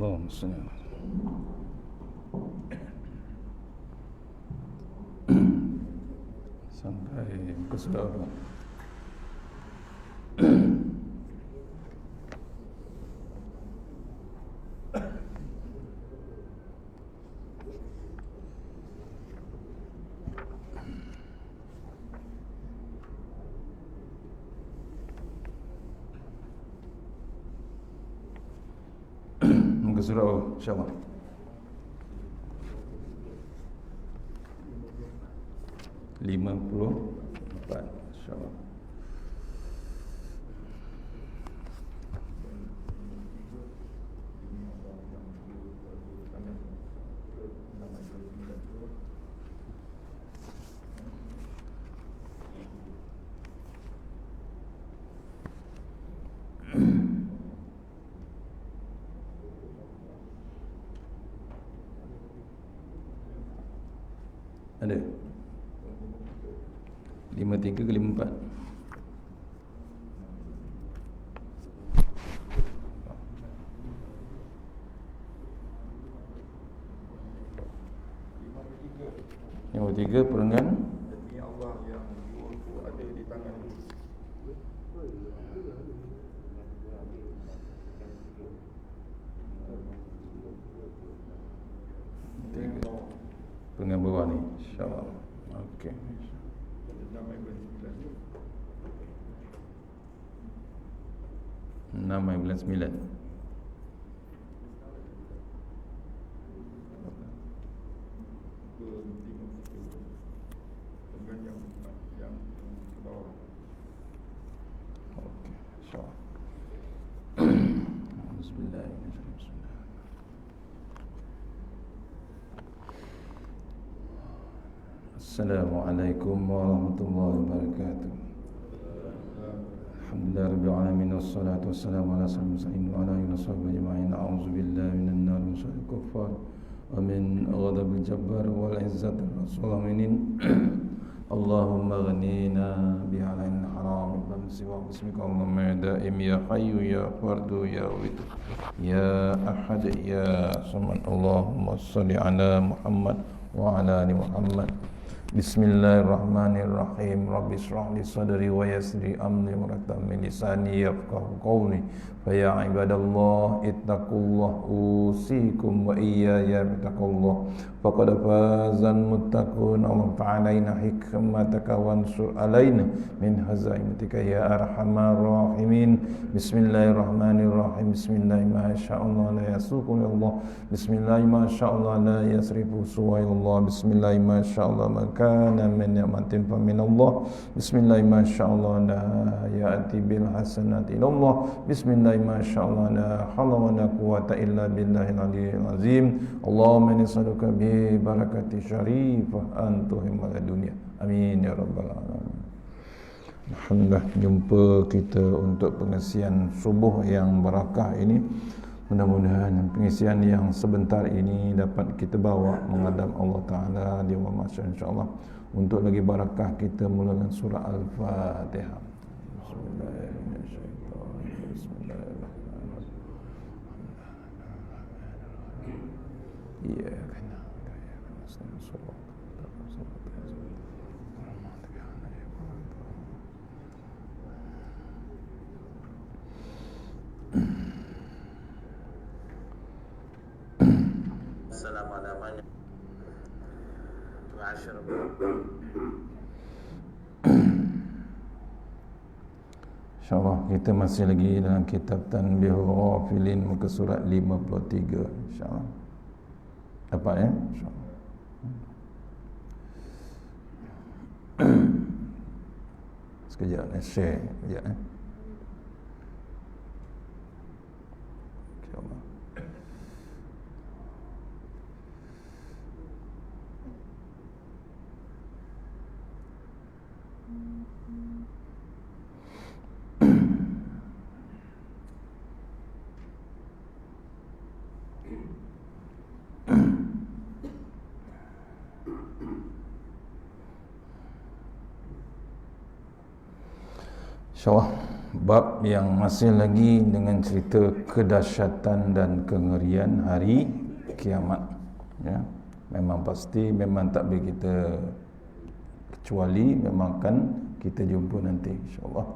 Allahumma salli ala sampai ke saudara. Muka surah insyaAllah 54 insyaAllah. Ada 53 ke 54? Yang ketiga perenggan demi Allah yang jiwaku ada di tangan. Tiga perenggan bawah ni insyaAllah. Okey. 6 bulan 9. Okey, insyaAllah. Bismillahirrahmanirrahim. Assalamualaikum warahmatullahi wabarakatuh. Alhamdulillah rabbil alamin wassalatu wassalamu ala sayyidina wa ala alihi washabbihi ajma'in. A'udzubillahi minan nar min syarril kuffar wa min ghadabil jabbar wal izzati rasul aminin. Allahumma ghnina bi halal haram wa siwa bismika Allahumma da'im ya hayyu ya fardu ya wid ya ahad ya samad. Allahumma shalli ala Muhammad wa ala ali Muhammad. Bismillahirrahmanirrahim. Rabbi shrah li sadri wa yassir li amri wahlul min lisani yafqahu qawli. Fa ya ibadallah ittaqullah usikum wa iyaya bittaqullah. Faqad fazal muttaqun. Allah ta'alaina hikmataka wansur alaina min hazaimatika ya arhamar rahimin. Bismillahirrahmanirrahim. Bismillah ma sya'allah la yasuqu ya Allah. Bismillah ma sya'allah la yasrifu suwa ya Allah. Bismillah ma sya'allah kana min ni'matin fa min Allah. Bismillah ma sya'allah la ya'ti bil hasanati ila Allah. Bismillah ma sya'allah la haula wa la quwwata illa billahil aliyyil azim. Allahumma inni as'aluka bi barakati syarifah antuhim wal dunya. Amin ya rabbal alamin. Alhamdulillah, jumpa kita untuk pengisian subuh yang barakah ini. Mudah-mudahan pengisian yang sebentar ini dapat kita bawa menghadap Allah Ta'ala di yaumul mahsyar insyaAllah. Untuk lagi barakah kita mulakan surah Al-Fatihah. Iya kan. Assalamualaikum InsyaAllah kita masih lagi dalam kitab Tanbihul Ghafilin, muka surat 53 insyaAllah. Dapat ya? InsyaAllah. Sekejap share sekejap InsyaAllah. InsyaAllah bab yang masih lagi dengan cerita kedahsyatan dan kengerian hari kiamat. Ya, memang pasti, memang tak boleh kita kecuali, memang kan kita jumpa nanti insya-Allah.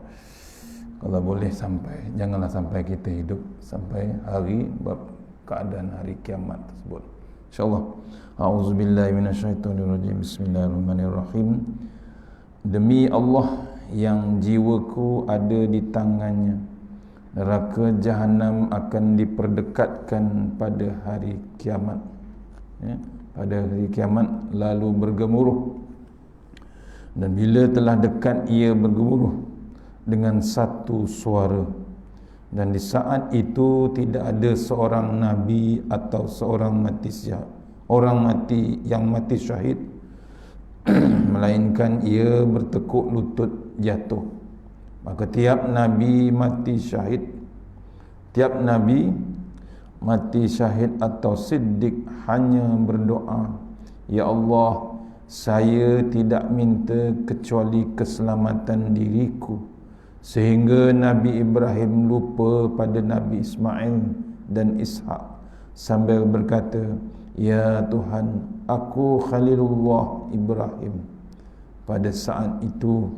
Kalau boleh sampai, janganlah sampai kita hidup sampai hari bab keadaan hari kiamat tersebut. InsyaAllah. A'udzubillahi minasyaitonirrajim. Bismillahirrahmanirrahim. Demi Allah yang jiwaku ada di tangannya, neraka jahanam akan diperdekatkan pada hari kiamat. Ya, pada hari kiamat lalu bergemuruh. Dan bila telah dekat ia bergemuruh dengan satu suara, dan di saat itu tidak ada seorang nabi atau seorang orang mati yang mati syahid melainkan ia bertekuk lutut jatuh. Maka tiap nabi mati syahid atau siddiq hanya berdoa, ya Allah, saya tidak minta kecuali keselamatan diriku, sehingga Nabi Ibrahim lupa pada Nabi Ismail dan Ishak sambil berkata, ya Tuhan, aku Khalilullah Ibrahim pada saat itu,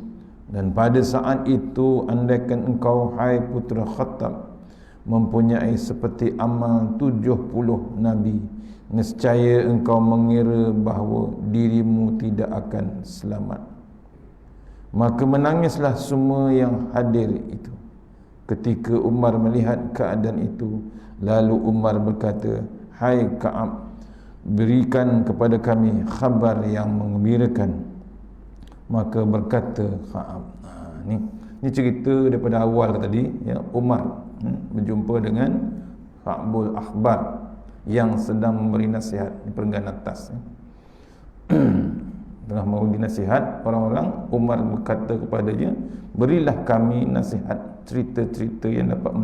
dan pada saat itu andaikan engkau, hai putra Khattab, mempunyai seperti amal 70 Nabi, nescaya engkau mengira bahawa dirimu tidak akan selamat. Maka menangislah semua yang hadir itu ketika Umar melihat keadaan itu. Lalu Umar berkata, hai Ka'ab, berikan kepada kami khabar yang menggembirakan. Maka berkata Ka'ab, ni cerita daripada awal tadi, ya, Umar berjumpa dengan Ka'bul Akhbar yang sedang memberi nasihat di perenggan atas. Tengah memberi nasihat orang-orang, Umar berkata kepadanya, berilah kami nasihat, cerita-cerita yang dapat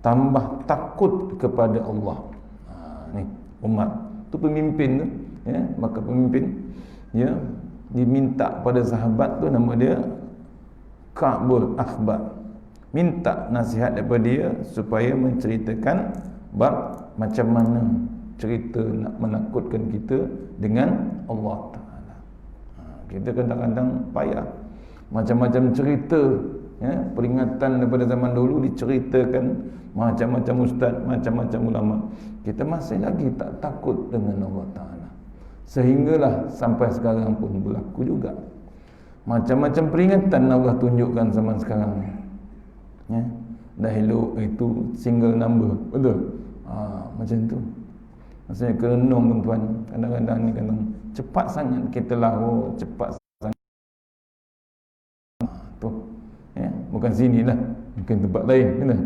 tambah takut kepada Allah. Ni Umar tu pemimpin tu, ya, maka pemimpin, ya, diminta pada sahabat tu, nama dia Ka'bul Akhbar, minta nasihat daripada dia supaya menceritakan bab macam mana cerita nak menakutkan kita dengan Allah Ta'ala. Kita kadang-kadang payah, macam-macam cerita, ya, peringatan daripada zaman dulu diceritakan, macam-macam ustaz, macam-macam ulama. Kita masih lagi tak takut dengan Allah Ta'ala, sehinggalah sampai sekarang pun berlaku juga macam-macam peringatan Allah tunjukkan zaman sekarang, ya. Dahulu itu single number, betul? Macam tu. Maksudnya kerenung tuan-tuan. Kadang-kadang ni kadang cepat sangat kita lahir, cepat sangat. Tu, ya, bukan sinilah, mungkin tempat lain, kena.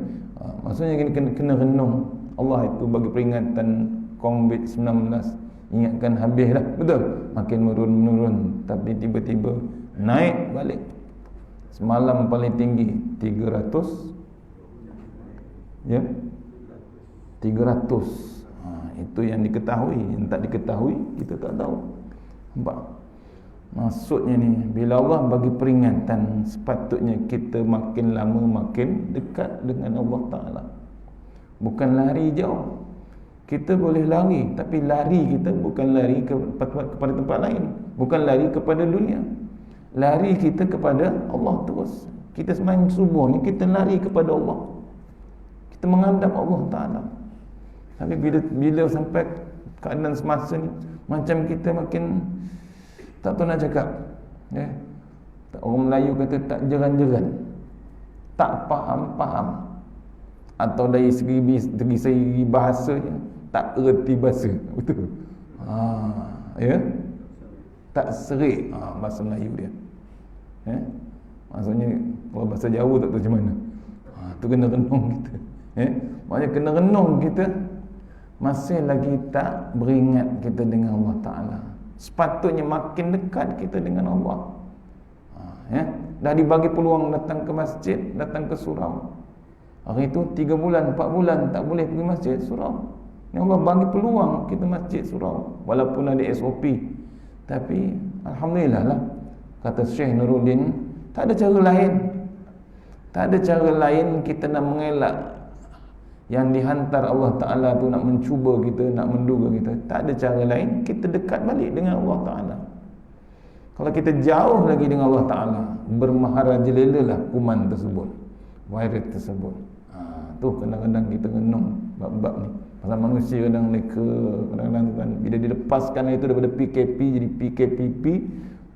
Maksudnya kena renung. Allah itu bagi peringatan COVID-19, ingatkan habislah, betul? Makin menurun, tapi tiba-tiba naik balik. Semalam paling tinggi 300, ya, 300. Itu yang diketahui. Yang tak diketahui kita tak tahu. Nampak? Maksudnya ni, bila Allah bagi peringatan, sepatutnya kita makin lama makin dekat dengan Allah Ta'ala. Bukan lari jauh. Kita boleh lari, tapi lari kita bukan lari kepada tempat lain, bukan lari kepada dunia. Lari kita kepada Allah terus. Kita sembahyang subuh ni, kita lari kepada Allah, kita menghadap Allah Ta'ala. Tapi bila sampai keadaan semasa ni, macam kita makin tak tahu nak cakap, ya? Orang Melayu kata tak jeran-jeran, tak faham-faham, atau dari segi bahasanya tak erti bahasa, betul? Ya, tak serik, bahasa Melayu dia, ya? Maksudnya kalau bahasa Jawa tak tahu macam mana. Tu kena renung kita, ya? Maksudnya kena renung kita, masih lagi tak beringat kita dengan Allah Ta'ala. Sepatutnya makin dekat kita dengan Allah, ya? Dah dibagi peluang datang ke masjid, datang ke surau. Hari itu 3 bulan, 4 bulan tak boleh pergi masjid, surau. Ni Allah bagi peluang kita masjid, surau, walaupun ada SOP. Tapi Alhamdulillah lah, kata Syekh Nuruddin, tak ada cara lain. Tak ada cara lain kita nak mengelak yang dihantar Allah Ta'ala tu, nak mencuba kita, nak menduga kita. Tak ada cara lain, kita dekat balik dengan Allah Ta'ala. Kalau kita jauh lagi dengan Allah Ta'ala, bermaharajelelalah kuman tersebut, virus tersebut. Tu kadang-kadang kita renung bab-bab ni. Pasal manusia kadang-kadang kan, bila dilepaskan itu daripada PKP jadi PKPP,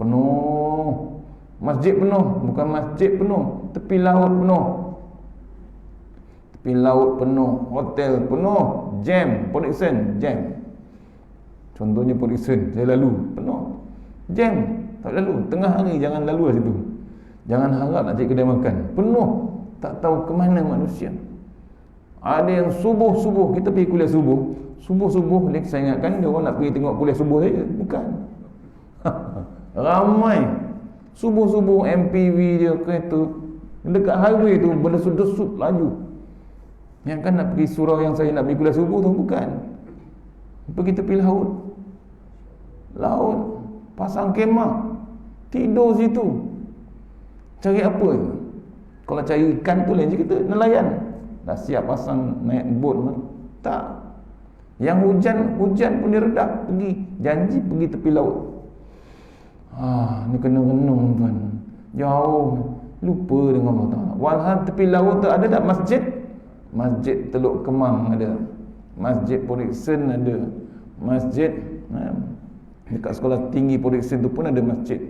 penuh. Masjid penuh, bukan masjid penuh, tepi laut penuh. Tepi laut penuh, hotel penuh, jam, production, jam. Contohnya production, saya lalu, penuh. Jam, tak lalu. Tengah hari jangan lalu lah situ. Jangan harap nak cari kedai makan. Penuh, tak tahu ke mana manusia. Ada yang subuh-subuh, kita pergi kuliah subuh. Subuh-subuh, saya ingatkan dia orang nak pergi tengok kuliah subuh saja. Bukan. Ramai. Subuh-subuh MPV dia, kereta dekat highway tu berdesut-desut laju. Yang kan nak pergi surau yang saya nak pergi kuliah subuh tu, bukan. Pergi tepi laut. Laut, pasang kemah, tidur situ. Cari apa? Kalau cari ikan tu lain cerita, nelayan. Dah siap pasang naik bot mana? Tak. Yang hujan pun dia redak, pergi. Janji pergi tepi laut. Ni kena renung tuan. Jauh, lupa dengan Allah Ta'ala. Walhal tepi laut tu ada tak masjid? Masjid Teluk Kemang ada, Masjid Production ada, Masjid dekat sekolah tinggi Production tu pun ada masjid.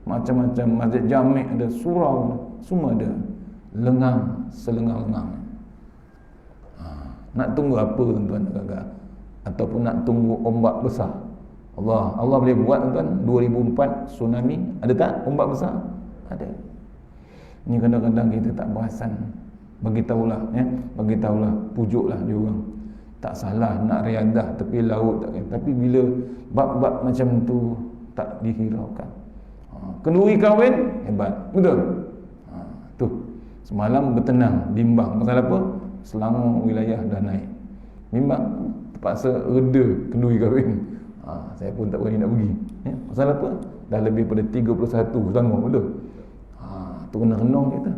Macam-macam, Masjid Jamik ada, surau, semua ada. Lengang, selengang-lengang. Nak tunggu apa tuan-tuan agak-agak? Ataupun nak tunggu ombak besar? Allah boleh buat tuan-tuan. 2004 tsunami, ada tak ombak besar? Ada. Ni kadang-kadang kita tak perasan. Bagitahulah, bagitahulah, pujuklah dia orang. Tak salah nak riadah tepi laut, tapi bila bab-bab macam tu tak dihiraukan. Kenduri kahwin hebat, betul. Tu semalam bertenang bimbang pasal apa? Selangor wilayah dah naik. Bimbang terpaksa reda kenduri kahwin. Saya pun tak berani nak pergi. Pasal apa? Dah lebih pada 31 Selangor, betul. Tu kena renung kita.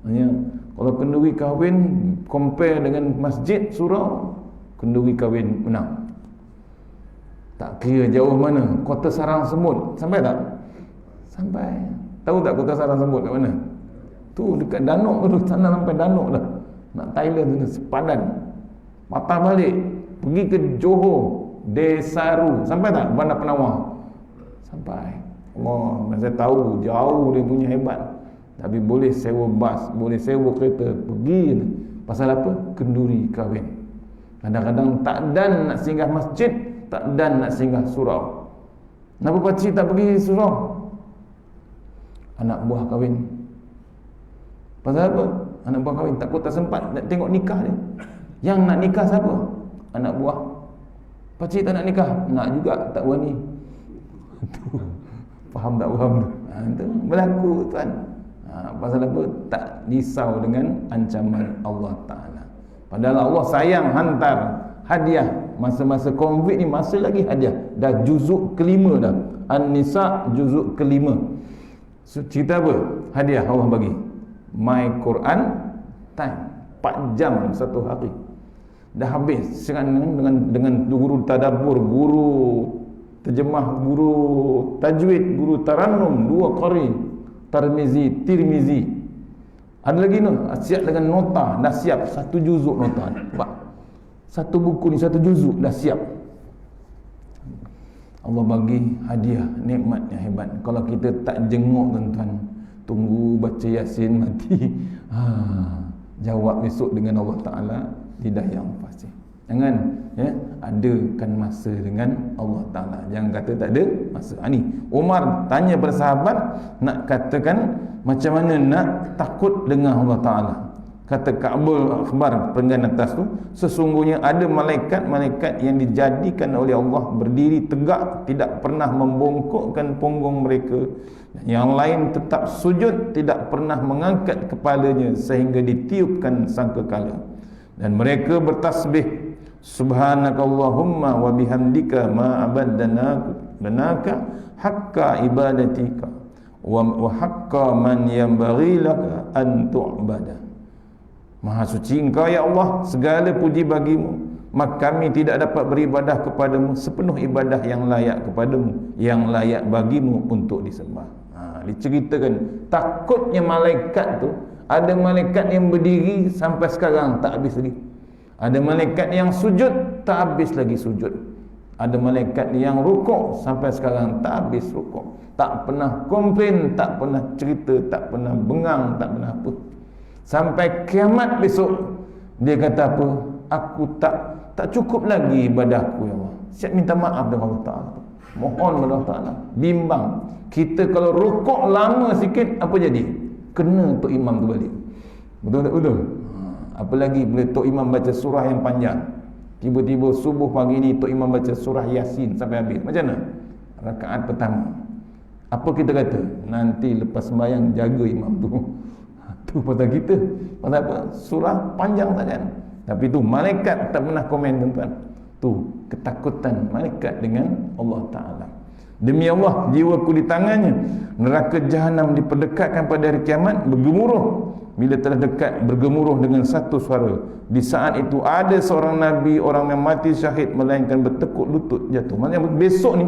Hanya kalau kenduri kahwin compare dengan masjid surau, kenduri kahwin menang. Tak kira jauh mana, Kota Sarang Semut sampai tak? Sampai. Tahu tak Kota Sarang Semut kat mana? Tu dekat Danuk tu, sana sampai Danuk dah. Nak Thailand tu sepadan. Patah balik, pergi ke Johor, Desaru, sampai tak Bandar Penawar? Sampai. Saya tahu jauh dia punya hebat. Tapi boleh sewa bas, boleh sewa kereta, pergi. Pasal apa? Kenduri kahwin. Kadang-kadang tak dan nak singgah masjid, tak dan nak singgah surau. Kenapa pakcik tak pergi surau? Anak buah kahwin. Pasal apa? Anak buah kahwin, takut tak sempat nak tengok nikah dia. Yang nak nikah siapa? Anak buah. Pakcik tak nak nikah? Nak juga, tak berani. Faham tak faham tu? Itu berlaku tuan. Pasal apa? Tak risau dengan ancaman Allah Ta'ala. Padahal Allah sayang hantar hadiah. Masa-masa COVID ni masih lagi hadiah. Dah juzuk kelima dah. An-Nisa juzuk kelima. Cerita apa? Hadiah Allah bagi. My Quran Time, 4 jam satu hari. Dah habis dengan guru tadabbur, guru terjemah, guru tajwid, guru tarannum, 2 qari, Tirmizi. Ada lagi no, siap dengan nota, dah siap 1 juzuk nota. Nampak? Satu buku ni 1 juzuk dah siap. Allah bagi hadiah, nikmat yang hebat. Kalau kita tak jenguk tuan-tuan, tunggu baca Yasin mati, jawab besok dengan Allah Ta'ala, tidak yang pasti. Jangan adakan masa dengan Allah Ta'ala. Jangan kata tak ada masa. Ni Umar tanya pada sahabat, nak katakan macam mana nak takut dengan Allah Ta'ala. Kata Ka'bul Akhbar perenggan atas tu, sesungguhnya ada malaikat-malaikat yang dijadikan oleh Allah berdiri tegak, tidak pernah membongkokkan punggung mereka. Yang lain tetap sujud, tidak pernah mengangkat kepalanya sehingga ditiupkan sangkakala. Dan mereka bertasbih, subhanakallahumma wa bihamdika ma abaddanaka haqqa ibadatika wa haqqa man yanbaghi laka an tu'bada. Maha suci Engkau ya Allah, segala puji bagimu, maka kami tidak dapat beribadah kepadamu sepenuh ibadah yang layak kepadamu, yang layak bagimu untuk disembah. Diceritakan takutnya malaikat tu, ada malaikat yang berdiri sampai sekarang tak habis lagi, ada malaikat yang sujud tak habis lagi sujud, ada malaikat yang rukuk sampai sekarang tak habis rukuk, tak pernah komplain, tak pernah cerita, tak pernah bengang, tak pernah apa. Sampai kiamat besok dia kata apa? Aku tak cukup lagi ibadahku ya Allah. Siap minta maaf dengan Allah Ta'ala. Mohon kepada Allah Ta'ala. Bimbang. Kita kalau rukuk lama sikit, apa jadi? Kena Tok Imam tu balik. Betul tak? Betul. Apalagi bila Tok Imam baca surah yang panjang. Tiba-tiba subuh pagi ni Tok Imam baca surah Yasin sampai habis. Macam mana? Rakaat pertama. Apa kita kata? Nanti lepas sembahyang jaga imam tu. Tu pasal kita. Pasal apa? Surah panjang sangat. Tapi tu malaikat tak pernah komen tuan-tuan. Tu ketakutan malaikat dengan Allah Ta'ala. Demi Allah, jiwaku di tangannya. Neraka jahanam diperdekatkan pada hari kiamat, bergemuruh. Bila telah dekat, bergemuruh dengan satu suara. Di saat itu ada seorang Nabi, orang yang mati syahid, melainkan bertekuk lutut jatuh. Maksudnya besok ni,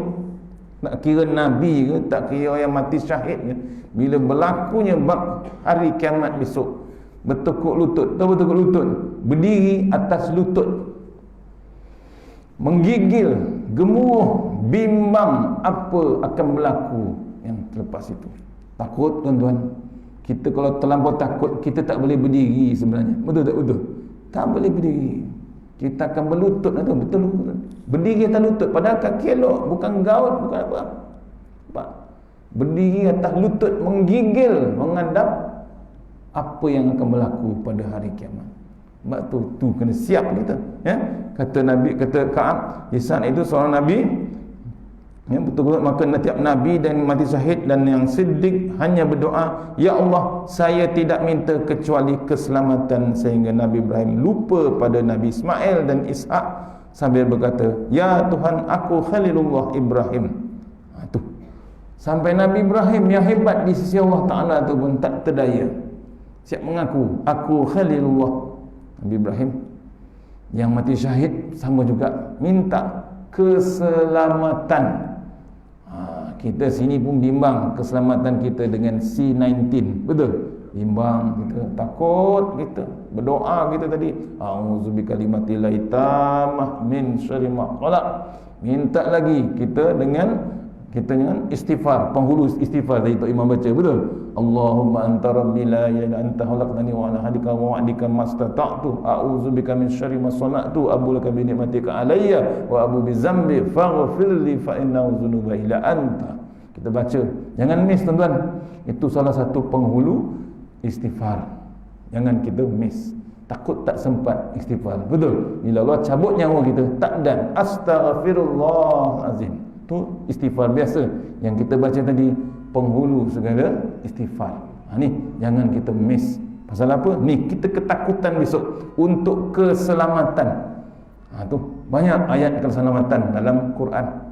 nak kira Nabi ke, tak kira yang mati syahid ke, bila berlakunya bab hari kiamat besok, bertekuk lutut, tahu bertekuk lutut? Berdiri atas lutut, menggigil, gemuruh, bimbang apa akan berlaku yang selepas itu. Takut tuan-tuan. Kita kalau terlampau takut, kita tak boleh berdiri sebenarnya. Betul tak? Betul. Tak boleh berdiri. Kita akan berlutut lah tu. Betul. Berdiri atas lutut. Padahal kaki elok. Bukan gaut, bukan apa. Nampak? Berdiri atas lutut, menggigil, menghadap apa yang akan berlaku pada hari kiamat. Sebab tu kena siap kita. Ya? Kata Nabi, kata Ka'ab, di saat itu seorang Nabi, ya, betul-betul maka tiap Nabi dan mati syahid dan yang siddiq hanya berdoa, Ya Allah, saya tidak minta kecuali keselamatan. Sehingga Nabi Ibrahim lupa pada Nabi Ismail dan Ishak sambil berkata, Ya Tuhan, aku Khalilullah Ibrahim. Tu sampai Nabi Ibrahim yang hebat di sisi Allah Ta'ala tu pun tak terdaya, siap mengaku, aku Khalilullah. Nabi Ibrahim yang mati syahid sama juga minta keselamatan. Kita sini pun bimbang keselamatan kita dengan C-19. Betul? Bimbang kita, takut kita, berdoa kita tadi, a'udzubikalimatillahit tammah min syarri ma khalaq. Minta lagi kita dengan istighfar, penghulu istighfar tadi Tok Imam baca. Betul? Allahumma anta rabbi la ilaha illa anta khalaqtani wa ala hadika wa wa'dika mastata'tu a'udzubika min syarri ma sana'tu abu laka bi ni'matika alayya wa abu bi zambi faghfirli fa innahu dzunuba illa anta. Kita baca, jangan miss tuan-tuan. Itu salah satu penghulu istighfar. Jangan kita miss. Takut tak sempat istighfar. Betul? Bila Allah cabut nyawa kita, tak dan astaghfirullahalazim. Tu istighfar biasa yang kita baca tadi, penghulu segala istighfar. Ni jangan kita miss. Pasal apa? Ni kita ketakutan besok untuk keselamatan. Tu banyak ayat keselamatan dalam Quran.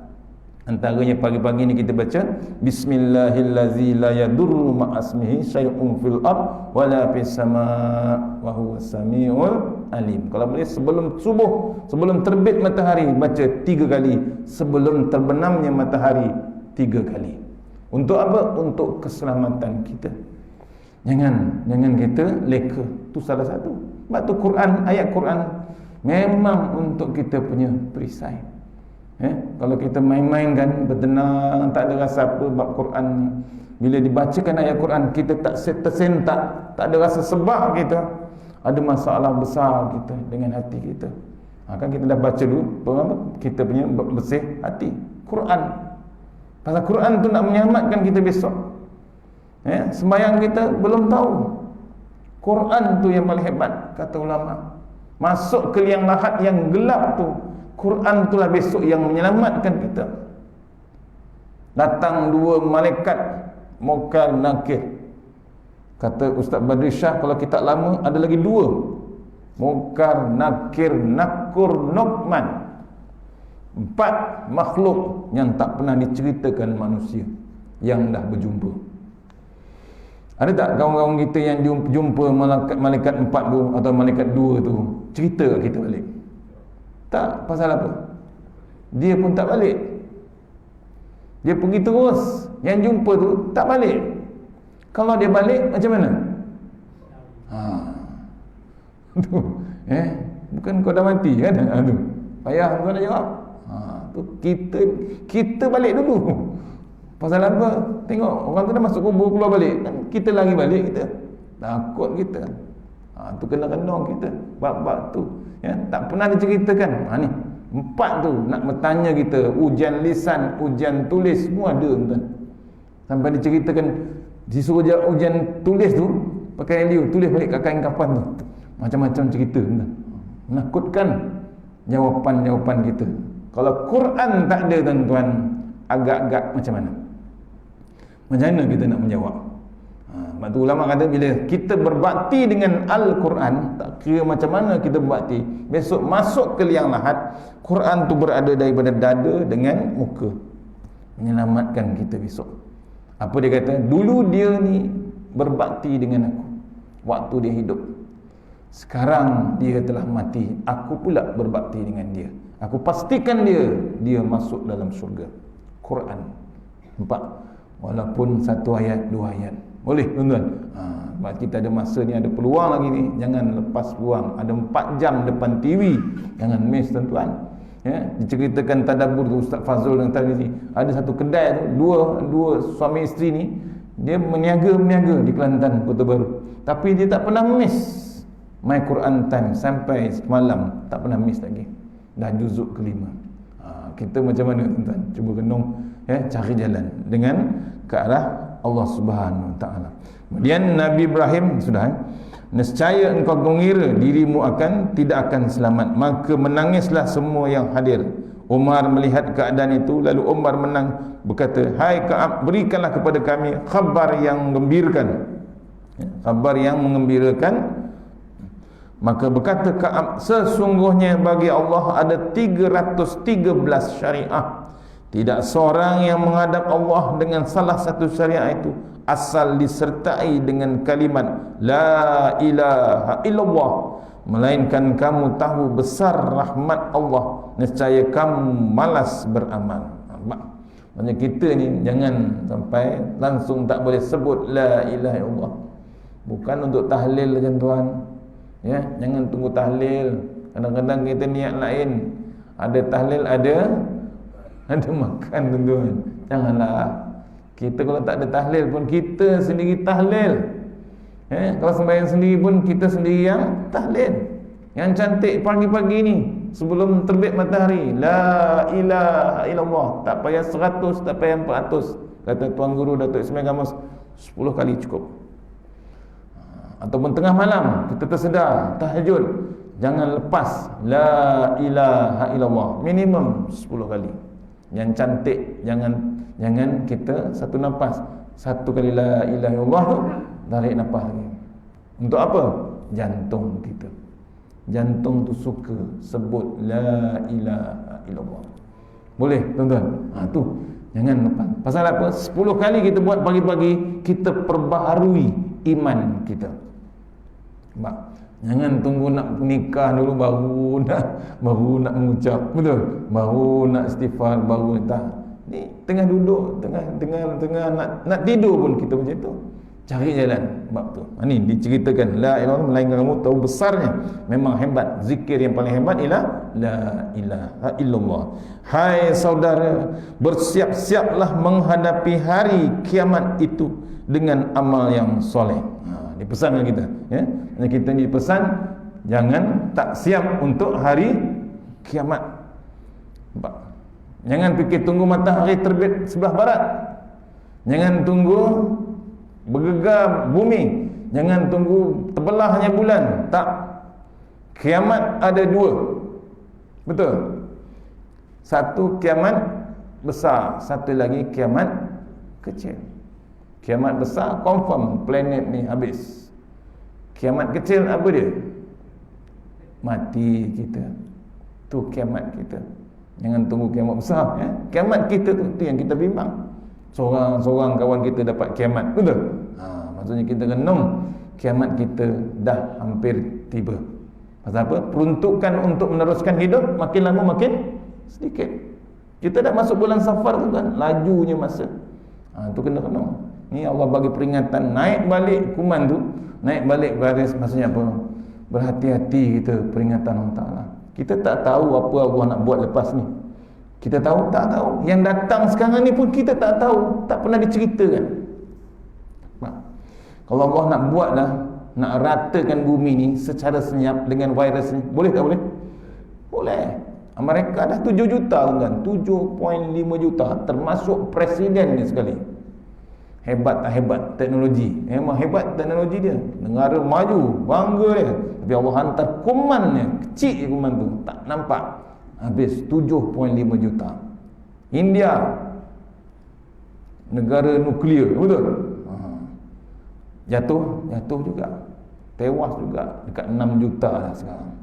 Antaranya pagi-pagi ni kita baca Bismillahillazi la yadurru ma'asmihi syai'un fil ard wala fis sama' wa huwas samiul alim. Kalau boleh sebelum subuh, sebelum terbit matahari baca 3 kali, sebelum terbenamnya matahari 3 kali. Untuk apa? Untuk keselamatan kita. Jangan kita leka. Tu salah satu. Sebab tu Quran, ayat Quran memang untuk kita punya perisai. Kalau kita main-main kan, bertenang, tak ada rasa apa bab Quran ni. Bila dibacakan ayat Quran, kita tak tersentak, tak ada rasa sebab kita ada masalah besar kita dengan hati kita. Kan kita dah baca dulu kita punya bersih hati Quran. Pasal Quran tu nak menyelamatkan kita besok. Sembahyang kita belum tahu. Quran tu yang paling hebat, kata ulama. Masuk ke liang lahat yang gelap tu, Quran itulah besok yang menyelamatkan kita. Datang 2 malaikat Munkar Nakir. Kata Ustaz Badri Shah, kalau kitab lama ada lagi 2, Munkar Nakir Nakur Nuqman. 4 makhluk yang tak pernah diceritakan manusia yang dah berjumpa. Ada tak kawan-kawan kita yang jumpa malaikat 4 tu atau malaikat 2 tu cerita kat kita balik? Tak. Pasal apa? Dia pun tak balik. Dia pergi terus. Yang jumpa tu tak balik. Kalau dia balik macam mana? Tu, bukan kau dah mati kan? Tu. Payah kau nak jawab. Tu kita balik dulu. Pasal apa? Tengok orang tu dah masuk kubur keluar balik. Kan kita lari balik kita. Takut kita. Tu kena-kena kita. Bab-bab tu. Ya, tak pernah diceritakan. Ni 4 tu nak bertanya kita, ujian lisan, ujian tulis semua ada tuan. Sampai diceritakan disuruh ujian tulis tu pakai liu, tulis balik kat kain kapan tu. Macam-macam cerita tuan. Menakutkan jawapan-jawapan kita. Kalau Quran tak ada tuan-tuan, agak-agak macam mana? Macam mana kita nak menjawab? Sebab tu ulama kata bila kita berbakti dengan Al-Quran, tak kira macam mana kita berbakti, besok masuk ke liang lahat, Quran tu berada daripada dada dengan muka, menyelamatkan kita besok. Apa dia kata? Dulu dia ni berbakti dengan aku waktu dia hidup. Sekarang dia telah mati, aku pula berbakti dengan dia. Aku pastikan dia masuk dalam syurga. Quran 4. Walaupun 1 ayat, 2 ayat. Boleh tuan-tuan. Sebab kita ada masa ni, ada peluang lagi ni, jangan lepas peluang. Ada 4 jam depan TV, jangan miss tuan-tuan. Ya, diceritakan tadabbur tu Ustaz Fazrul yang tadi, ada satu kedai tu, dua suami isteri ni, dia meniaga di Kelantan, Kota Baru. Tapi dia tak pernah miss My Quran Time sampai semalam, tak pernah miss lagi. Dah juzuk ke-5. Kita macam mana tuan-tuan? Cuba renung, cari jalan dengan ke arah Allah Subhanahu Wa Taala. Kemudian Nabi Ibrahim sudah, nescaya engkau mengira dirimu tidak akan selamat, maka menangislah semua yang hadir. Umar melihat keadaan itu, lalu Umar berkata, hai Ka'ab, berikanlah kepada kami khabar yang menggembirakan. Khabar yang mengembirakan. Maka berkata Ka'ab, sesungguhnya bagi Allah ada 313 syariah. Tidak seorang yang menghadap Allah dengan salah satu syariat itu asal disertai dengan kalimat La ilaha illallah, melainkan kamu tahu besar rahmat Allah, nescaya kamu malas beramal. Maksudnya kita ni jangan sampai langsung tak boleh sebut La ilaha illallah. Bukan untuk tahlil macam tuan. Ya, jangan tunggu tahlil. Kadang-kadang kita niat lain. Ada tahlil, ada makan tuan-tuan. Janganlah. Kita kalau tak ada tahlil pun kita sendiri tahlil. Kalau sembahyang sendiri pun kita sendiri yang tahlil. Yang cantik pagi-pagi ni sebelum terbit matahari, La ilaha illallah. Tak payah 100, tak payah 400. Kata Tuan Guru Datuk Ismail Gamas, 10 kali cukup. Ataupun tengah malam kita tersedar tahajud, jangan lepas La ilaha illallah minimum 10 kali. Yang cantik, jangan kita satu nafas, 1 kali La ilaha illallah tu tarik nafas lagi. Untuk apa? Jantung kita. Jantung tu suka sebut La ilaha illallah. Boleh tuan-tuan? Tu jangan lepas. Pasal apa? 10 kali kita buat pagi-pagi, kita perbaharui iman kita. Jangan tunggu nak nikah dulu baru nak mengucap, betul? Baru nak istighfar, baru tak. Ni tengah duduk, tengah nak tidur pun kita macam tu. Cari jalan bab tu. Ni diceritakan La ilaha illallah, melainkan kamu tahu besarnya. Memang hebat. Zikir yang paling hebat ialah La ilaha illallah. Hai saudara, bersiap-siaplah menghadapi hari kiamat itu dengan amal yang soleh. Dipesankan kita, ya. Kita dipesan jangan tak siap untuk hari kiamat. Jangan fikir tunggu matahari terbit sebelah barat. Jangan tunggu bergegar bumi. Jangan tunggu terbelahnya bulan. Tak. Kiamat ada 2. Betul. Satu kiamat besar, satu lagi kiamat kecil. Kiamat besar confirm planet ni habis. Kiamat kecil apa dia? Mati kita. Tu kiamat kita. Jangan tunggu kiamat besar, ya. Kiamat kita tu yang kita bimbang. Seorang-seorang kawan kita dapat kiamat, betul? Maksudnya kita renung kiamat kita dah hampir tiba. Pasal apa? Peruntukan untuk meneruskan hidup makin lama makin sedikit. Kita dah masuk bulan Safar tu kan, lajunya masa. Tu kena renung. Ni Allah bagi peringatan, naik balik kuman tu, naik balik baris. Maksudnya apa? Berhati-hati kita, peringatan Allah Ta'ala. Kita tak tahu apa Allah nak buat lepas ni. Kita tahu? Tak tahu. Yang datang sekarang ni pun kita tak tahu, tak pernah diceritakan. Kalau Allah nak buat dah, nak ratakan bumi ni secara senyap dengan virus ni, boleh tak boleh? Boleh. Amerika dah 7 juta kan, 7.5 juta, termasuk presiden ni sekali. Hebat tak hebat teknologi? Memang hebat teknologi dia. Negara maju, bangga dia. Tapi Allah hantar kumannya, kecil kuman tu, tak nampak. Habis 7.5 juta. India, negara nuklear, betul? Jatuh juga. Tewas juga dekat 6 juta dah sekarang.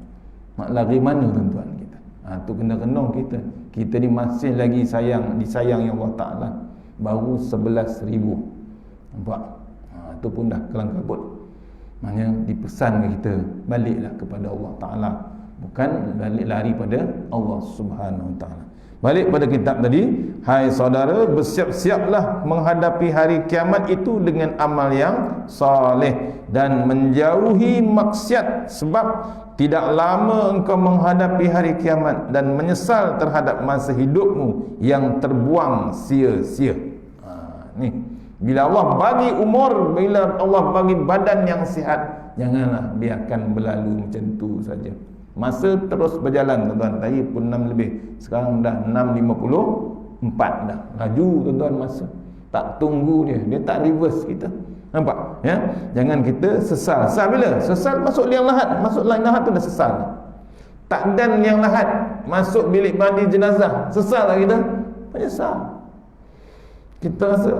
Nak lari mana tuan-tuan kita? Tu kena renung kita. Kita ni masih lagi disayangi Allah Ta'ala. Baru 11,000. Nampak? Tu pun dah kelang kabut. Maknanya dipesan ke kita, baliklah kepada Allah Ta'ala. Bukan balik lari pada Allah Subhanahu Wa Ta'ala. Balik pada kitab tadi, hai saudara, bersiap-siaplah menghadapi hari kiamat itu dengan amal yang soleh dan menjauhi maksiat, sebab tidak lama engkau menghadapi hari kiamat dan menyesal terhadap masa hidupmu yang terbuang sia-sia. Ni, bila Allah bagi umur, bila Allah bagi badan yang sihat, janganlah biarkan berlalu macam tu saja. Masa terus berjalan tuan-tuan. Tadi pun 6 lebih, sekarang dah 6.54 dah. Laju tuan-tuan masa. Tak tunggu dia tak reverse kita. Nampak? Ya? Jangan kita sesal. Sesal bila? Sesal masuk liang lahat. Masuk liang lahat tu dah sesal. Takdan liang lahat, masuk bilik mandi jenazah, sesal tak kita? Menyesal. Kita rasa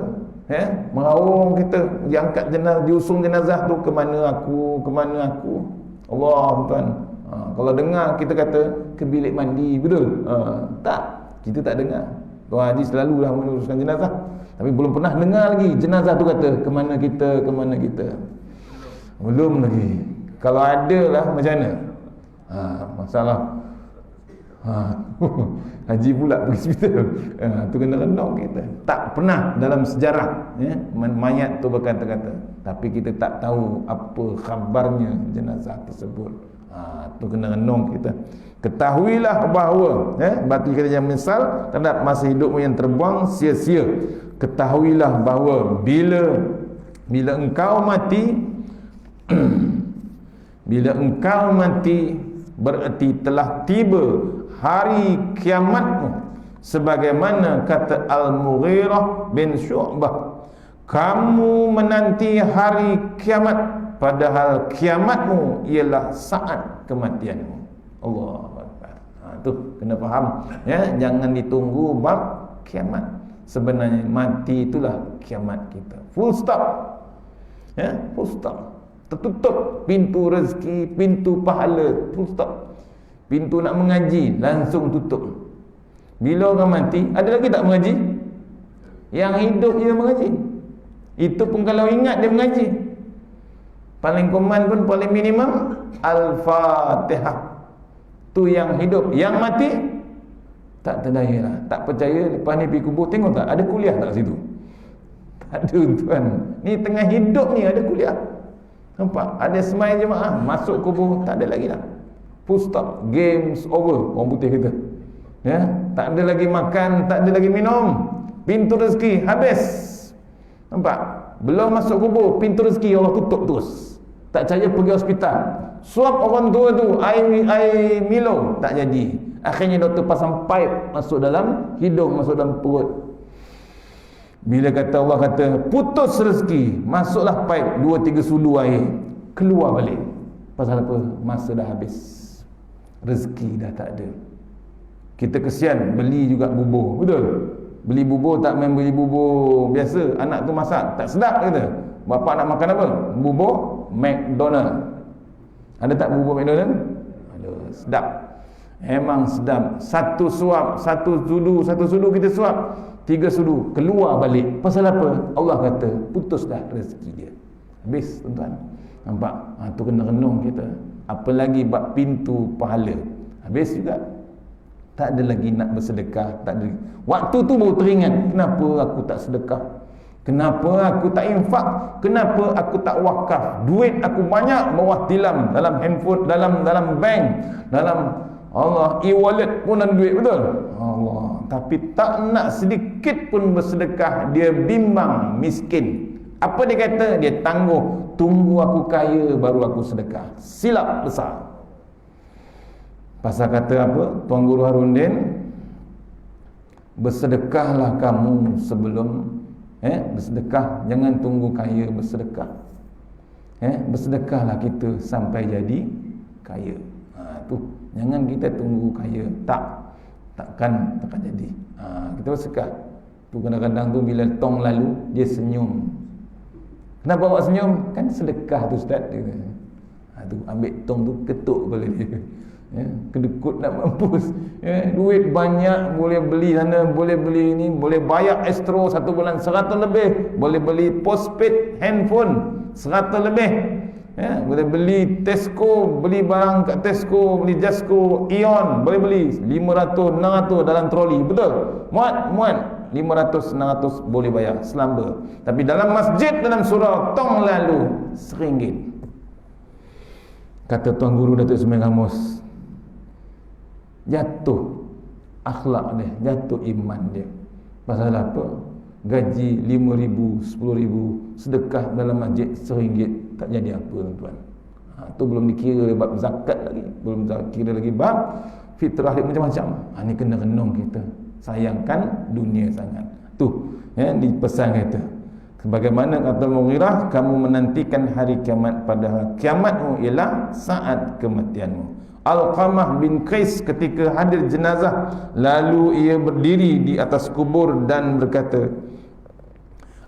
meraung kita, diangkat jenazah, diusung jenazah tu, ke mana aku? Allah tuan. Kalau dengar kita kata ke bilik mandi, betul? Tak, kita tak dengar. Tuan Haji selalulah menguruskan jenazah, tapi belum pernah dengar lagi jenazah tu kata ke mana kita. Belum lagi. Kalau ada lah macam mana? Masalah Haji pula pergi hospital. Tu kena renung kita. Tak pernah dalam sejarah mayat tu berkata-kata, tapi kita tak tahu apa khabarnya jenazah tersebut. Tu kena renung kita. Ketahuilah bahawa batu kita jangan menyesal terhadap masa hidupmu yang terbuang sia-sia. Ketahuilah bahawa bila engkau mati bila engkau mati, bererti telah tiba hari kiamatmu, sebagaimana kata Al-Mughirah bin Syu'bah, kamu menanti hari kiamat, padahal kiamatmu ialah saat kematianmu. Allahu Akbar. Tu kena faham jangan ditunggu bab kiamat. Sebenarnya mati itulah kiamat kita. Full stop. Full stop. Tertutup pintu rezeki, pintu pahala, full stop. Pintu nak mengaji langsung tutup. Bila orang mati, ada lagi tak mengaji? Yang hidup dia mengaji. Itu pun kalau ingat dia mengaji. Paling command pun paling minimum Al-Fatihah. Tu yang hidup. Yang mati tak terdaya lah. Tak percaya, lepas ni pergi kubur, tengok tak ada kuliah tak situ? Tak ada tuan. Ni tengah hidup ni ada kuliah. Nampak? Ada semai jemaah, masuk kubur, tak ada lagi dah. Full stop. Games over. Orang putih kita. Tak ada lagi makan, tak ada lagi minum. Pintu rezeki habis. Nampak? Belum masuk kubur, pintu rezeki Allah tutup terus. Tak percaya pergi hospital, suap orang tua tu air Milo, tak jadi. Akhirnya doktor pasang pipe masuk dalam hidung, masuk dalam perut. Bila kata Allah kata putus rezeki, masuklah pipe 2-3 sulu air, keluar balik. Pasal apa? Masa dah habis, rezeki dah tak ada. Kita kesian beli juga bubur, betul? Beli bubur tak main beli bubur biasa, anak tu masak tak sedap kata. Bapa nak makan apa? Bubur McDonald. Ada tak bubur McDonald? Ada, sedap. Memang sedap. Satu suap, satu sudu kita suap, 3 sudu keluar balik. Pasal apa? Allah kata putus dah rezeki dia. Habis tuan-tuan. Nampak? Tu kena renung kita. Apalagi bab pintu pahala. Habis juga. Tak ada lagi nak bersedekah, tak ada. Waktu tu baru teringat, kenapa aku tak sedekah? Kenapa aku tak infak? Kenapa aku tak wakaf? Duit aku banyak bawah tilam, dalam handphone, dalam bank, dalam Allah e-wallet pun ada duit, betul? Allah, tapi tak nak sedikit pun bersedekah. Dia bimbang, miskin. Apa dia kata? Dia tangguh, tunggu aku kaya baru aku sedekah. Silap besar. Pasal kata apa? Tuan Guru Harundin, bersedekahlah kamu sebelum bersedekah, jangan tunggu kaya bersedekah. Bersedekahlah kita sampai jadi kaya. Tu jangan kita tunggu kaya, takkan jadi. Kita bersedekah. Tu kadang-kadang tu bila tong lalu dia senyum. Kenapa awak senyum? Kan sedekah tu Ustaz. Tu ambil tong tu ketuk kepala dia. Kedekut nak mampus. Duit banyak, boleh beli sana, boleh beli ini, boleh bayar Astro 1 bulan 100 lebih, boleh beli postpaid handphone 100 lebih, boleh beli Tesco, beli barang kat Tesco, beli Jasco, Ion, boleh beli 500, 600 dalam troli, betul? Muat 500, 600 boleh bayar selamba. Tapi dalam masjid, dalam surau tong lalu RM1. Kata Tuan Guru Datuk Ismail Kamus, jatuh akhlak dia, jatuh iman dia. Pasal apa? Gaji 5,000, 10,000, sedekah dalam masjid RM1 tak jadi apa tuan-tuan. Tu belum dikira bab zakat lagi, belum kira lagi bab fitrah macam-macam. Ni kena renung kita. Sayangkan dunia sangat. Tu di pesan kita. Sebagaimana kata Mughirah, kamu menantikan hari kiamat, padahal kiamatmu ialah saat kematianmu. Alqamah bin Qais ketika hadir jenazah, lalu ia berdiri di atas kubur dan berkata,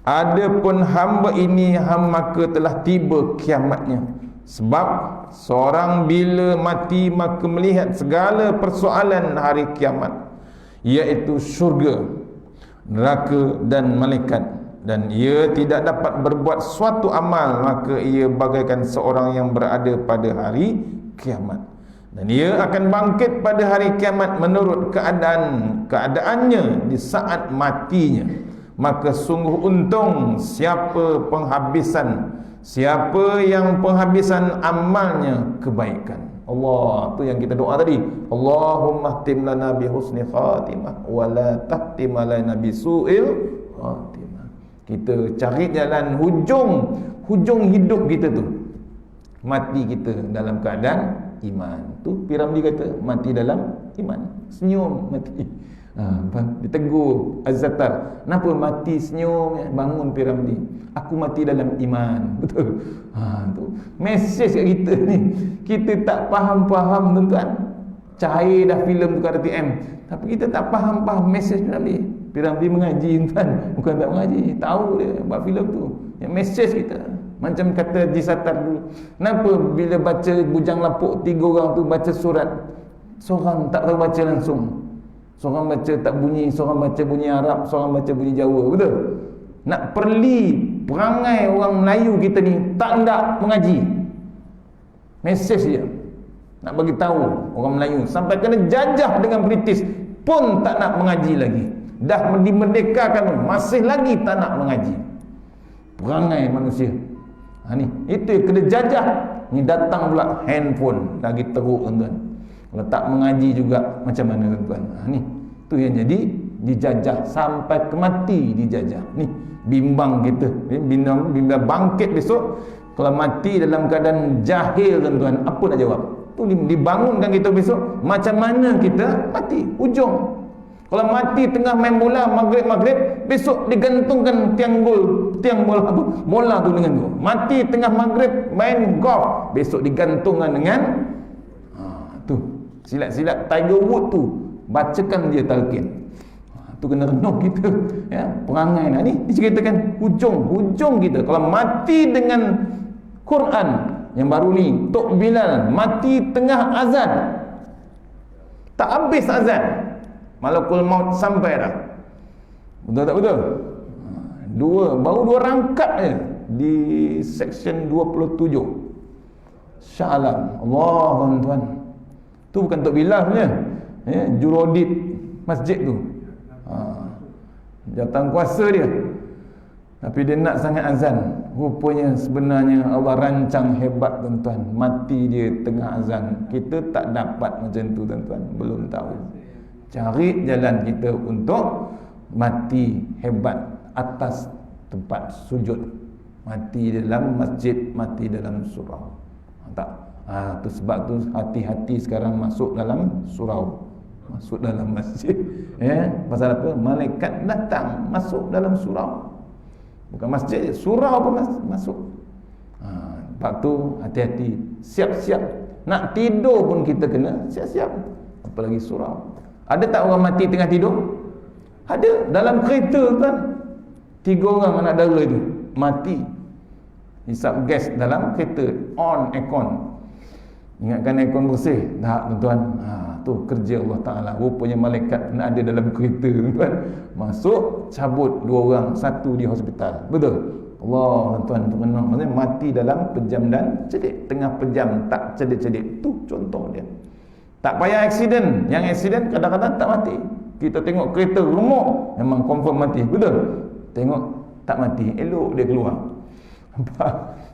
adapun hamba ini maka telah tiba kiamatnya. Sebab seorang bila mati maka melihat segala persoalan hari kiamat, iaitu syurga, neraka dan malaikat, dan ia tidak dapat berbuat suatu amal, maka ia bagaikan seorang yang berada pada hari kiamat. Dan ia akan bangkit pada hari kiamat menurut keadaannya di saat matinya. Maka sungguh untung siapa yang penghabisan amalnya kebaikan. Allah, tu yang kita doa tadi. Allahumma khtim lana bi husni khatimah wa la tahtim lana bi su'il khatimah. Kita cari jalan hujung hidup kita tu, mati kita dalam keadaan iman. Tu Piramli kata mati dalam iman, senyum mati. Ditegur Az-Zattar, kenapa mati senyum? Bangun Piramli, aku mati dalam iman. Betul. Tu mesej kat kita ni. Kita tak faham tuan-tuan. Cair dah filem tu kat RTM, tapi kita tak faham mesej Piramli. Piramli mengaji tuan, bukan tak mengaji, tahu dia buat filem tu. Yang mesej kita. Macam kata Haji Sattar dulu, kenapa bila baca Bujang Lapuk 3 orang tu baca surat, seorang tak tahu baca langsung, seorang baca tak bunyi, seorang baca bunyi Arab, seorang baca bunyi Jawa, betul? Nak perli perangai orang Melayu kita ni tak nak mengaji. Mesej dia nak bagi tahu orang Melayu sampai kena jajah dengan British pun tak nak mengaji lagi. Dah dimerdekakan masih lagi tak nak mengaji. Perangai manusia. Ni itu yang kena jajah. Ni datang pula handphone lagi teruk tuan-tuan. Kalau tak mengaji juga macam mana tuan-tuan? Ni tu yang jadi dijajah sampai ke mati, dijajah. Ni bimbang kita, bimbang bangkit besok kalau mati dalam keadaan jahil tuan-tuan, apa nak jawab? Tu dibangunkan kita besok macam mana kita mati ujung. Kalau mati tengah main bola maghrib, besok digantungkan tiang bola apa? Bola tu dengan tu. Mati tengah maghrib main golf, besok digantungkan dengan tu. Silat-silat Tiger Woods tu, bacakan dia talqin. Tu kena renung kita ya, perangai ni diceritakan hujung kita. Kalau mati dengan Quran yang baru ni, Tok Bilal mati tengah azan. Tak habis azan, malakul maut sampai dah. Betul tak betul? Baru dua rangkap je di section 27 Shah Alam. Allah, tuan-tuan, tu bukan Tok Bilal punya, jurodit masjid tu, jawatan kuasa dia. Tapi dia nak sangat azan. Rupanya sebenarnya Allah rancang hebat, tuan-tuan. Mati dia tengah azan. Kita tak dapat macam tu, tuan-tuan. Belum tahu. Cari jalan kita untuk mati hebat atas tempat sujud. Mati dalam masjid, mati dalam surau. Tak? Tu sebab tu hati-hati sekarang masuk dalam surau, masuk dalam masjid. Pasal apa? Malaikat datang masuk dalam surau. Bukan masjid, surau pun masuk. Sebab tu hati-hati, siap-siap. Nak tidur pun kita kena siap-siap, apalagi surau. Ada tak orang mati tengah tidur? Ada. Dalam kereta kan, 3 orang anak dara itu mati. Hisap gas dalam kereta, on aircon. Ingatkan aircon bersih. Tak, tuan-tuan. Tu kerja Allah Ta'ala. Rupanya malaikat pernah ada dalam kereta, tuan-tuan. Masuk, cabut 2 orang, 1 di hospital. Betul? Allah, tuan-tuan, maksudnya mati dalam pejam dan cedik. Tengah pejam tak cedik-cedik. Tu contoh dia. Tak payah aksiden. Yang aksiden kadang-kadang tak mati. Kita tengok kereta remuk, memang confirm mati. Betul? Tengok tak mati, elok dia keluar.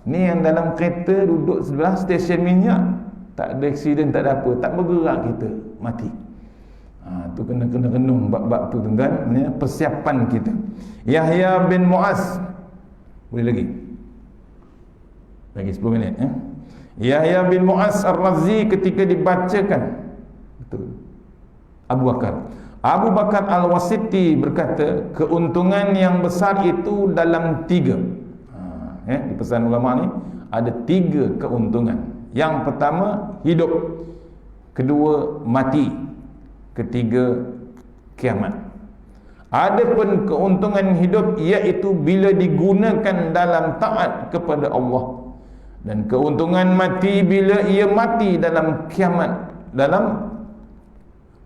Ni yang dalam kereta duduk sebelah stesen minyak, tak ada aksiden, tak ada apa, tak bergerak, kita mati. Tu kena renung bab-bab tu, tuan-tuan, persiapan kita. Yahya bin Muaz, boleh lagi 10 minit. Yahya bin Muaz Ar-Razi ketika dibacakan, betul, Abu Bakar Al-Wasiti berkata, keuntungan yang besar itu dalam 3. Di pesan ulama ni ada 3 keuntungan. Yang pertama, hidup. Kedua, mati. Ketiga, kiamat. Adapun keuntungan hidup iaitu bila digunakan dalam taat kepada Allah, dan keuntungan mati bila ia mati dalam kiamat,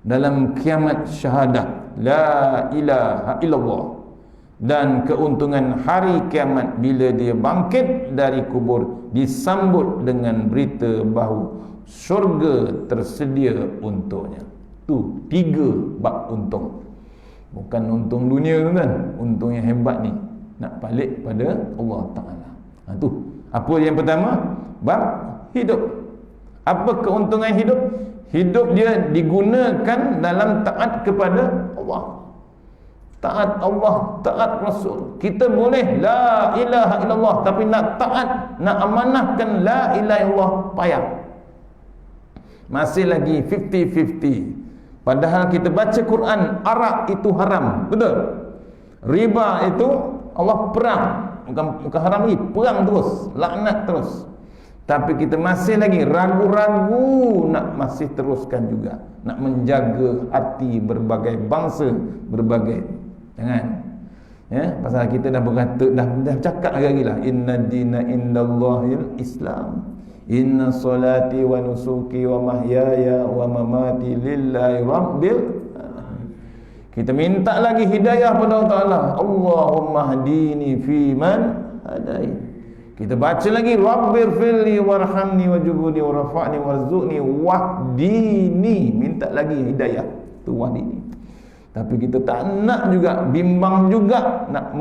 dalam kiamat syahadah la ilaha illallah, dan keuntungan hari kiamat bila dia bangkit dari kubur disambut dengan berita bahawa syurga tersedia untuknya. Tu 3 bab untung. Bukan untung dunia, kan? Untung yang hebat ni nak balik pada Allah Ta'ala. Tu apa yang pertama? Bab hidup. Apa keuntungan hidup? Hidup dia digunakan dalam taat kepada Allah, taat Allah, taat Rasul. Kita boleh la ilaha illallah, tapi nak taat, nak amanahkan la ilaha illallah, payah. Masih lagi 50-50. Padahal kita baca Quran, arak itu haram, betul? Riba itu Allah perang, bukan haram lagi, perang terus, laknat terus. Tapi kita masih lagi ragu-ragu nak masih teruskan juga, nak menjaga hati berbagai bangsa, berbagai. Jangan. Pasal kita dah berkata, dah cakap lagi lah, inna dina indallahil Islam. Inna salati wa nusuki wa mahyaya wa mamati lillahi rabbil alamin. Kita minta lagi hidayah pada Allah Ta'ala. Allahumma hadini fi man hadait. Kita baca lagi, Rabbirfirli warhamni wajubuni warafa'ni warzuqni wahdini. Minta lagi hidayah, tu wahdini. Tapi kita tak nak juga, bimbang juga nak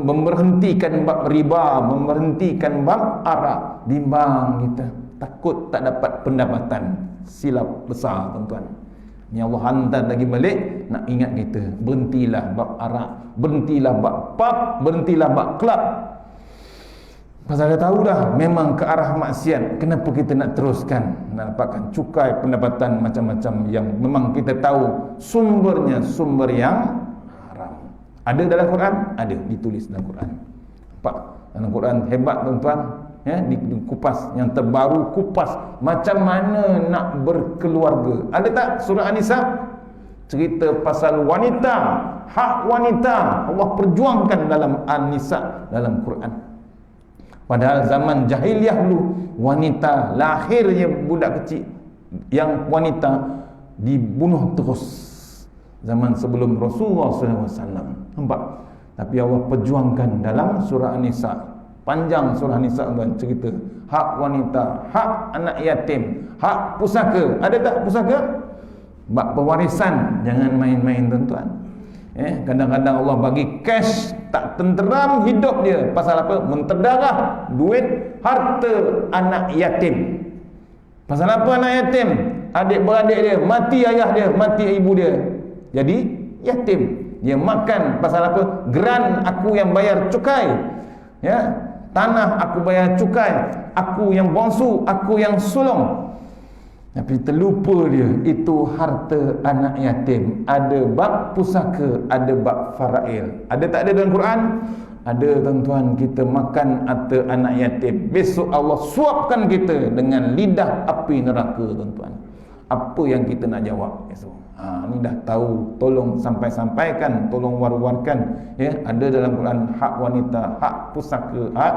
memberhentikan bab riba, memberhentikan bab arak. Bimbang kita, takut tak dapat pendapatan. Silap besar, tuan-tuan. Ni Allah hantar lagi balik nak ingat kita, berhentilah bab arak, berhentilah bab pub, berhentilah bab kelab. Pasal dia tahu dah memang ke arah maksiat. Kenapa kita nak teruskan, nak dapatkan cukai pendapatan macam-macam yang memang kita tahu sumbernya sumber yang haram. Ada dalam Quran? Ada, ditulis dalam Quran. Nampak? Dalam Quran hebat, tuan-tuan. Dikupas, yang terbaru kupas macam mana nak berkeluarga. Ada tak surah An-Nisa? Cerita pasal wanita, hak wanita Allah perjuangkan dalam An-Nisa, dalam Quran. Padahal zaman jahiliah dulu, wanita lahirnya budak kecil, yang wanita dibunuh terus. Zaman sebelum Rasulullah SAW. Nampak? Tapi Allah perjuangkan dalam surah An-Nisa. Panjang surah An-Nisa tuan cerita hak wanita, hak anak yatim, hak pusaka. Ada tak pusaka? Bab pewarisan jangan main-main tuan-tuan. Kadang-kadang Allah bagi cash tak tenteram hidup dia. Pasal apa? Menterdarah duit harta anak yatim. Pasal apa anak yatim? Adik-beradik dia mati, ayah dia mati, ibu dia jadi yatim. Dia makan pasal apa? Geran aku yang bayar cukai, ya, tanah aku bayar cukai, aku yang bongsu, aku yang sulung. Tapi terlupa dia itu harta anak yatim. Ada bab pusaka, ada bab farail. Ada tak ada dalam Quran? Ada tuan-tuan. Kita makan harta anak yatim, besok Allah suapkan kita dengan lidah api neraka tuan-tuan. Apa yang kita nak jawab esok? Ni dah tahu, tolong sampaikan, tolong war-warkan, ya. Ada dalam Quran hak wanita, hak pusaka, hak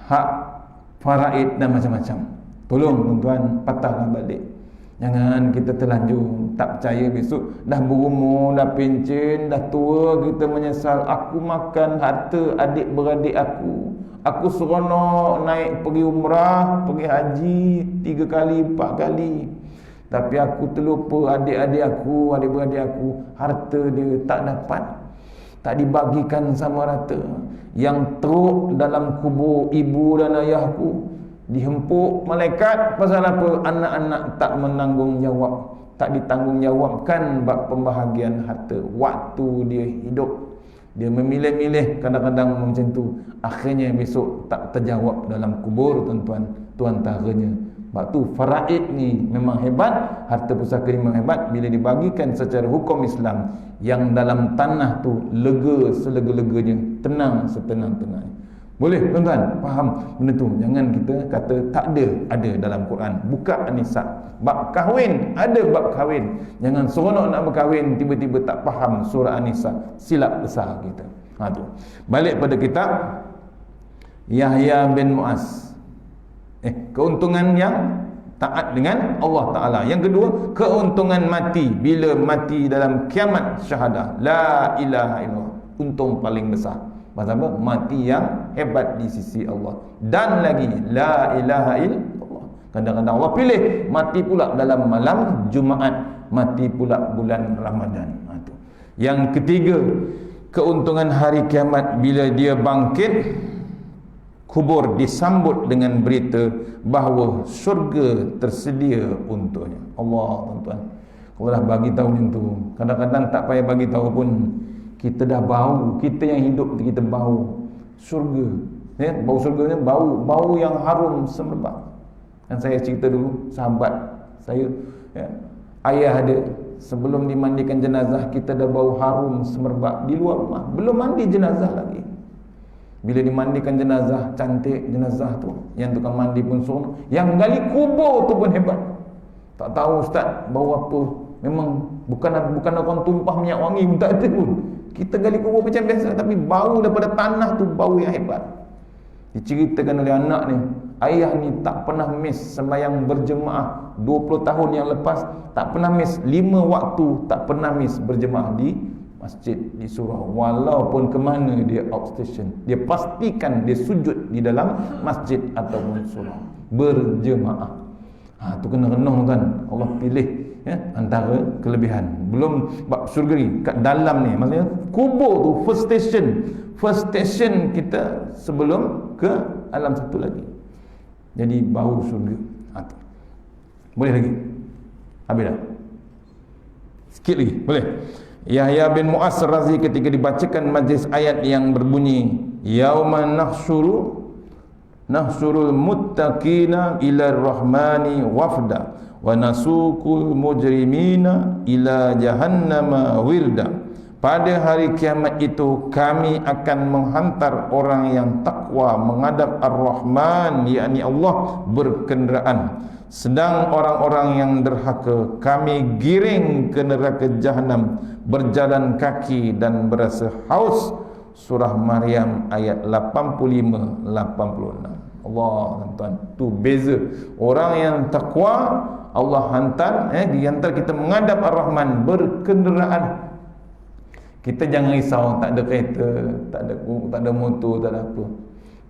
hak faraid dan macam-macam. Tolong tuan-tuan patahlah balik. Jangan kita terlanjur tak percaya besok dah berumur, dah pencen, dah tua kita menyesal. Aku makan harta adik-beradik aku. Aku seronok naik pergi umrah, pergi haji 3 kali, 4 kali. Tapi aku terlupa adik-adik aku, adik-beradik aku, harta dia tak dapat, tak dibagikan sama rata. Yang teruk dalam kubur ibu dan ayahku dihempuk malaikat pasal apa? Anak-anak tak menanggungjawab, tak ditanggungjawabkan bab pembahagian harta waktu dia hidup. Dia memilih-milih kadang-kadang macam tu. Akhirnya besok tak terjawab dalam kubur tuan-tuan. Tu antaranya. Sebab tu faraid ni memang hebat, harta pusaka ni memang hebat bila dibagikan secara hukum Islam. Yang dalam tanah tu lega selega-leganya, tenang setenang-tenangnya. Boleh tuan-tuan faham benda tu? Jangan kita kata tak ada dalam Quran. Buka An-Nisa, bab kahwin, ada bab kahwin. Jangan seronok nak berkahwin tiba-tiba tak faham surah An-Nisa, silap besar kita. Tu. Balik pada kitab Yahya bin Muaz. Keuntungan yang taat dengan Allah Ta'ala. Yang kedua, keuntungan mati bila mati dalam kiamat syahadah, la ilaha illallah. Untung paling besar. Pasal apa? Mati yang hebat di sisi Allah. Dan lagi la ilaha illallah. Kadang-kadang Allah pilih mati pula dalam malam Jumaat, mati pula bulan Ramadan. Yang ketiga, keuntungan hari kiamat bila dia bangkit, kubur disambut dengan berita bahawa syurga tersedia untuknya. Allah tuan-tuan, kalau dah bagi tahu macam tu, kadang-kadang tak payah bagi tahu pun kita dah bau, kita yang hidup kita bau syurga, ya, bau syurga ni bau yang harum semerbak. Dan saya cerita dulu sahabat saya, ya, ayah dia sebelum dimandikan jenazah kita dah bau harum semerbak di luar rumah, belum mandi jenazah lagi. Bila dimandikan jenazah, cantik jenazah tu, yang tukang mandi pun seronok, yang gali kubur tu pun hebat. Tak tahu ustaz bau apa, memang bukan orang tumpah minyak wangi pun tak ada pun. Kita gali kubur macam biasa, tapi bau daripada tanah tu bau yang hebat. Diceritakan oleh anak ni, ayah ni tak pernah miss sembahyang berjemaah 20 tahun yang lepas, tak pernah miss 5 waktu, tak pernah miss berjemaah di masjid, di surau. Walaupun ke mana dia outstation, dia pastikan dia sujud di dalam masjid ataupun surau berjemaah. Tu kena renung kan. Allah pilih, ya, antara kelebihan. Belum bab syurga ni kat dalam ni, maksudnya kubur tu first station kita sebelum ke alam satu lagi. Jadi bau syurga. Boleh lagi? Habis dah? Sikit lagi, boleh? Yahya bin Muaz Razi ketika dibacakan majlis ayat yang berbunyi yauma nahsyurul muttaqina ila rahmani wafda wa nasuqul mujrimina ila jahannama wirda. Pada hari kiamat itu kami akan menghantar orang yang takwa menghadap Ar-Rahman, yakni Allah, berkenderaan. Sedang orang-orang yang derhaka kami giring ke neraka Jahannam berjalan kaki dan berasa haus. Surah Maryam ayat 85-86. Allah tuan-tuan, tu beza. Orang yang takwa Allah hantar dihantar kita menghadap Ar-Rahman berkenderaan. Kita jangan risau tak ada kereta, tak ada motor, tak ada apa.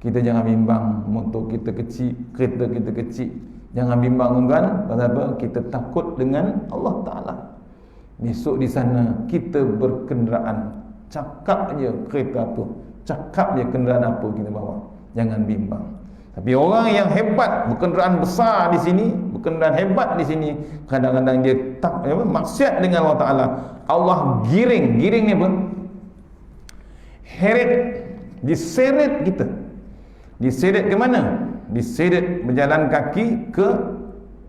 Kita jangan bimbang motor kita kecil, kereta kita kecil. Jangan bimbang tuan-tuan, pasal apa? Kita takut dengan Allah Taala. Besok di sana kita berkenderaan, cakap je kereta apa, cakap je kenderaan apa kita bawa. Jangan bimbang. Tapi orang yang hebat, berkenderaan besar di sini, berkenderaan hebat di sini, kadang-kadang dia maksiat dengan Allah Taala. Allah giring ni apa? Heret, diseret kita. Diseret ke mana? Diseret berjalan kaki ke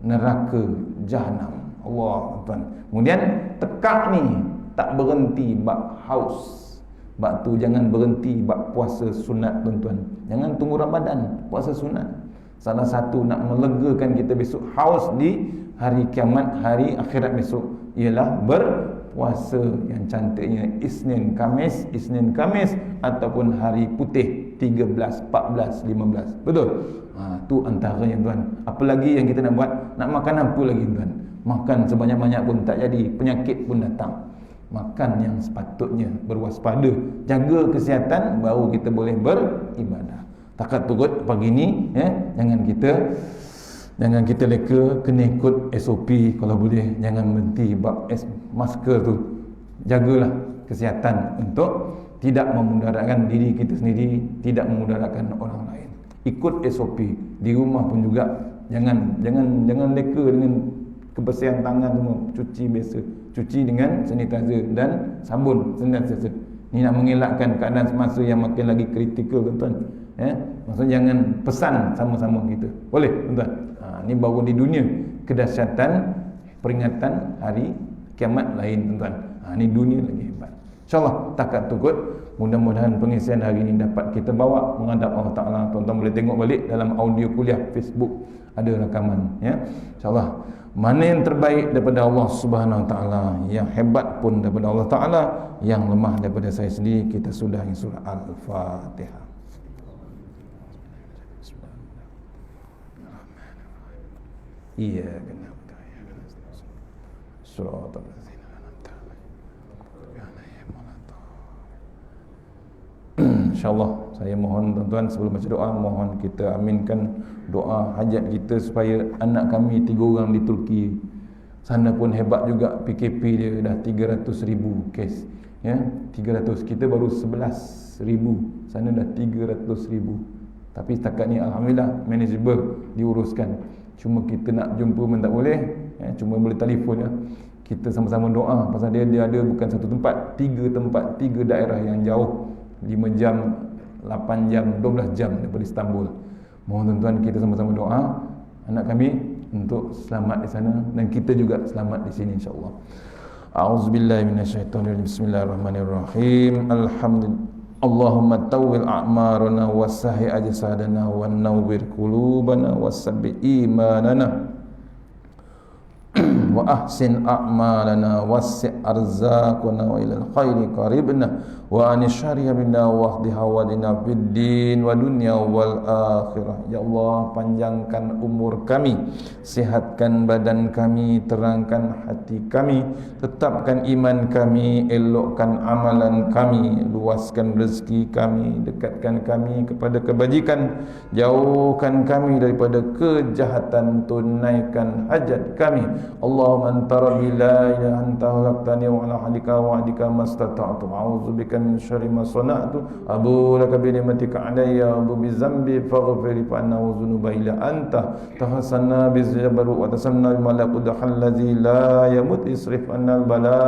neraka jahanam. Allah tuan. Kemudian tekak ni tak berhenti bab haus. Bab tu jangan berhenti bab puasa sunat tuan-tuan. Jangan tunggu Ramadan, puasa sunat. Salah satu nak melegakan kita besok haus di hari kiamat, hari akhirat besok ialah berpuasa yang cantiknya Isnin Khamis ataupun hari putih 13, 14, 15. Betul? Tu antaranya tuan. Apa lagi yang kita nak buat? Nak makan apa lagi tuan? Makan sebanyak-banyak pun tak jadi, penyakit pun datang. Makan yang sepatutnya, berwaspada, jaga kesihatan, baru kita boleh beribadah. Takat turut pagi ni jangan kita leka, kena ikut SOP kalau boleh. Jangan berhenti bab masker tu. Jagalah kesihatan untuk tidak memudaratkan diri kita sendiri, tidak memudaratkan orang lain. Ikut SOP di rumah pun juga. Jangan leka dengan kebersihan tangan semua, cuci biasa, cuci dengan sanitizer dan sabun sentiasa. Ni nak mengelakkan keadaan semasa yang makin lagi kritikal tuan-tuan. Maksudnya jangan pesan sama-sama kita. Boleh tuan-tuan? Ni baru di dunia kedahsyatan peringatan hari kiamat lain tuan-tuan. Ni dunia lagi hebat. InsyaAllah takat tukut. Mudah-mudahan pengisian hari ini dapat kita bawa menghadap Allah Ta'ala. Tuan-tuan boleh tengok balik dalam audio kuliah Facebook, ada rakaman ya. InsyaAllah mana yang terbaik daripada Allah Subhanahu Wa Ta'ala, yang hebat pun daripada Allah Ta'ala, yang lemah daripada saya sendiri. Kita sudahi surah Al-Fatihah. Iya kena surah InsyaAllah saya mohon tuan-tuan sebelum baca doa, mohon kita aminkan doa hajat kita supaya anak kami 3 orang di Turki sana pun hebat juga. PKP dia dah 300,000 kes ya, 300, kita baru 11,000, sana dah 300,000. Tapi setakat ni alhamdulillah manageable, diuruskan. Cuma kita nak jumpa pun tak boleh ya, cuma boleh telefon ya. Kita sama-sama doa pasal dia ada bukan satu tempat, 3 tempat, 3 daerah yang jauh, 5 jam, 8 jam, 12 jam daripada Istanbul. Mohon tuan-tuan kita sama-sama doa anak kami untuk selamat di sana dan kita juga selamat di sini insya-Allah. A'udzubillahi minasyaitonirrajim. Bismillahirrahmanirrahim. Allahumma tawwil a'marana wasahi ajsadana wa nawwir qulubana wasabbih imanana wa ahsin a'malana wasi' arzaqana wa ilal khairi qaribna wa anisyariya bina wahdi hawadina fid din wa dunya wal akhirah. Ya Allah, panjangkan umur kami, sihatkan badan kami, terangkan hati kami, tetapkan iman kami, elokkan amalan kami, luaskan rezeki kami, dekatkan kami kepada kebajikan, jauhkan kami daripada kejahatan, tunaikan hajat kami. Allahumma anta rabbi la ilaha anta khalaqtani wa ala hadika wa adika mastata'tu a'udzubika min syarri ma sana'tu abu laka bi ni'matika alayya wa bi zambi faghfir fa innahu dzunuba illa anta tahassanna bi jabaru wa tasanna bi malakut allazi la yamut isrif anna al bala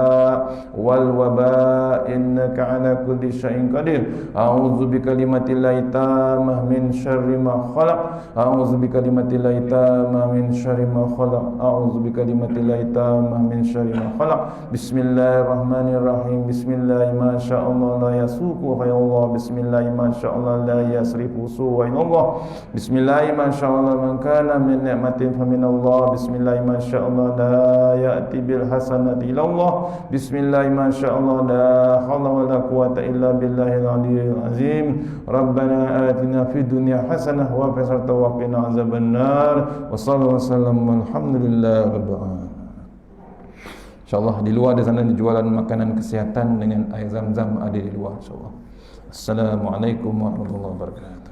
wal waba innaka ala kulli syai'in qadir a'udzubika limatillahi tamah min syarri ma khalaq a'udzubika limatillahi tamah min syarri ma khalaq a'udzubika limatillahi billahi tamah min syarri ma khalaq. Bismillahirrahmanirrahim. Bismillah ma sya'allah la yasuqu khayallah. Bismillah ma sya'allah la yasrifu su'a inallah. Bismillah ma sya'allah man kana min ni'matin fa min Allah. Bismillah ma sya'allah la ya'ti bil hasanati ila Allah. Bismillah ma sya'allah la haula wa la quwwata illa billahil aliyyil azim. Rabbana atina fid dunya hasanah wa fil akhirati wa qina azabannar. Wa sallallahu wasallam walhamdulillahi rabbil alamin. InsyaAllah di luar di sana dijualan makanan kesihatan dengan air zam-zam ada di luar insyaAllah. Assalamualaikum warahmatullahi wabarakatuh.